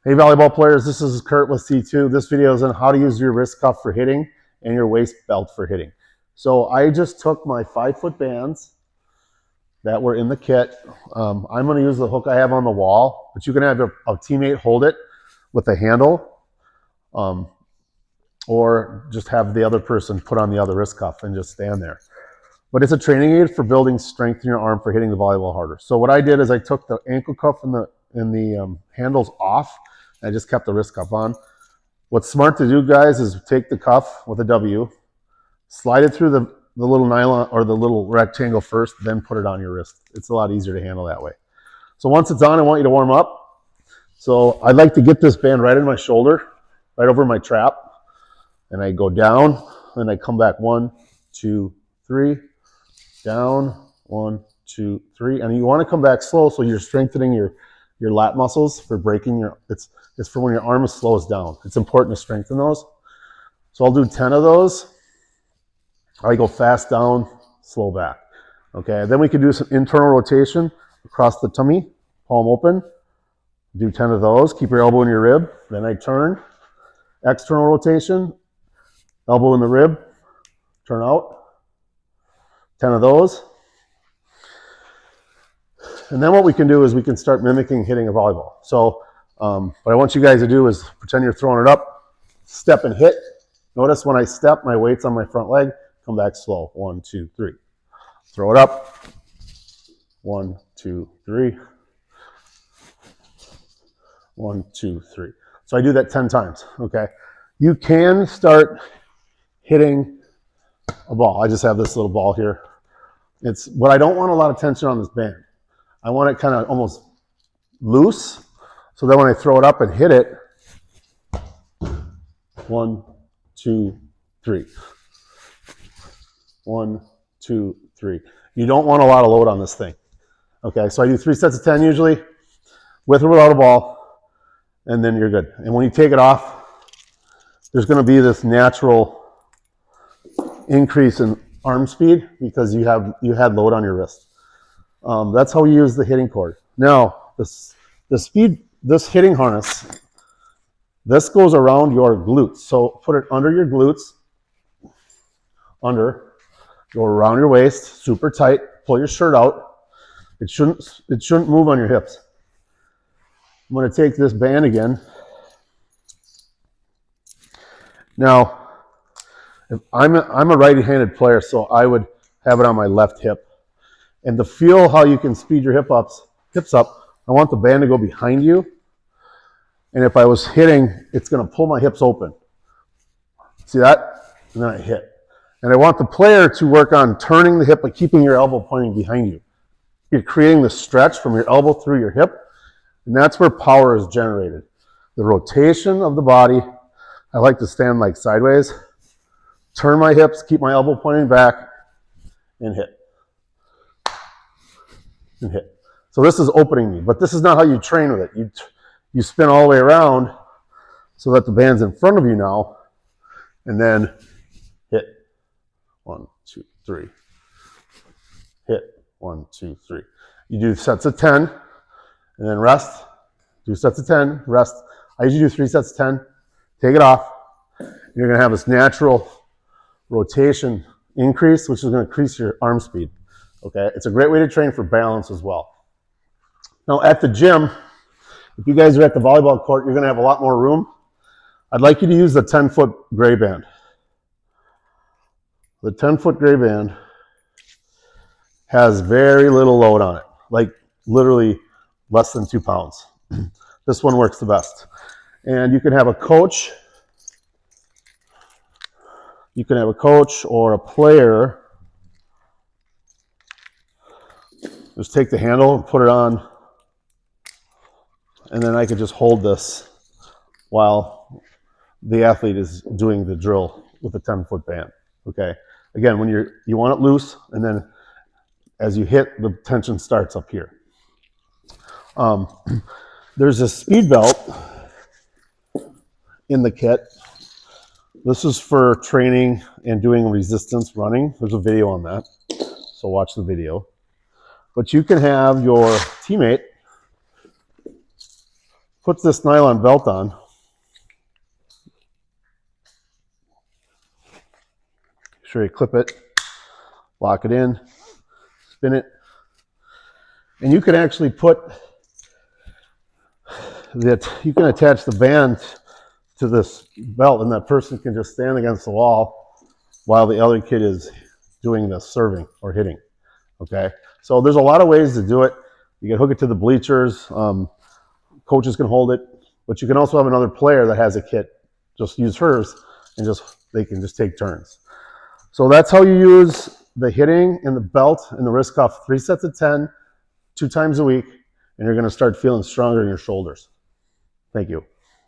Hey volleyball players, this is Kurt with C2. This video is on how to use your wrist cuff for hitting and your waist belt for hitting. So I just took my 5-foot bands that were in the kit. I'm going to use the hook I have on the wall, but you can have a teammate hold it with a handle, or just have the other person put on the other wrist cuff and just stand there. But it's a training aid for building strength in your arm for hitting the volleyball harder. So what I did is I took the ankle cuff and the handles off. I just kept the wrist cuff on. What's smart to do, guys, is take the cuff with a W, slide it through the little nylon or the little rectangle first, then put it on your wrist. It's a lot easier to handle that way. So once it's on, I want you to warm up. So I'd like to get this band right in my shoulder, right over my trap, and I go down, and I come back 1, 2, 3, down, 1, 2, 3, and you want to come back slow so you're strengthening your lat muscles for breaking your. It's for when your arm slows down. It's important to strengthen those. So I'll do 10 of those. I go fast down, slow back. Okay, then we can do some internal rotation across the tummy, palm open. Do 10 of those. Keep your elbow in your rib. Then I turn. External rotation, elbow in the rib, turn out. 10 of those. And then what we can do is we can start mimicking hitting a volleyball. So what I want you guys to do is pretend you're throwing it up, step and hit. Notice when I step, my weight's on my front leg, come back slow. 1, 2, 3. Throw it up. 1, 2, 3. 1, 2, 3. So I do that 10 times, okay? You can start hitting a ball. I just have this little ball here. But I don't want a lot of tension on this band. I want it kind of almost loose, so that when I throw it up and hit it, 1, 2, 3. 1, 2, 3. You don't want a lot of load on this thing. Okay, so I do 3 sets of 10 usually, with or without a ball, and then you're good. And when you take it off, there's going to be this natural increase in arm speed because you had load on your wrist. That's how we use the hitting cord. Now, this hitting harness, this goes around your glutes. So put it under your glutes, go around your waist, super tight, pull your shirt out. It shouldn't move on your hips. I'm going to take this band again. Now, I'm a right-handed player, so I would have it on my left hip. And to feel how you can speed your hips up, I want the band to go behind you. And if I was hitting, it's going to pull my hips open. See that? And then I hit. And I want the player to work on turning the hip by keeping your elbow pointing behind you. You're creating the stretch from your elbow through your hip, and that's where power is generated. The rotation of the body. I like to stand like sideways, turn my hips, keep my elbow pointing back, and hit. And hit. So this is opening me, but this is not how you train with it. You spin all the way around so that the band's in front of you now, and then hit. 1, 2, 3. Hit. 1, 2, 3. You do sets of 10, and then rest. Do sets of 10, rest. I usually do 3 sets of 10. Take it off. You're going to have this natural rotation increase, which is going to increase your arm speed. Okay, it's a great way to train for balance as well. Now at the gym, if you guys are at the volleyball court, you're going to have a lot more room. I'd like you to use the 10-foot gray band. The 10-foot gray band has very little load on it, like literally less than 2 pounds. This one works the best. And you can have a coach. You can have a coach or a player. Just take the handle and put it on, and then I could just hold this while the athlete is doing the drill with the 10-foot band. Okay. Again, when you want it loose, and then as you hit, the tension starts up here. There's a speed belt in the kit. This is for training and doing resistance running. There's a video on that, so watch the video. But you can have your teammate puts this nylon belt on. Make sure you clip it, lock it in, spin it. And you can actually put that, you can attach the band to this belt, and that person can just stand against the wall while the other kid is doing the serving or hitting. Okay, so there's a lot of ways to do it. You can hook it to the bleachers. Coaches can hold it, but you can also have another player that has a kit. Just use hers, and they can just take turns. So that's how you use the hitting and the belt and the wrist cuff. 3 sets of 10, 2 times a week, and you're going to start feeling stronger in your shoulders. Thank you.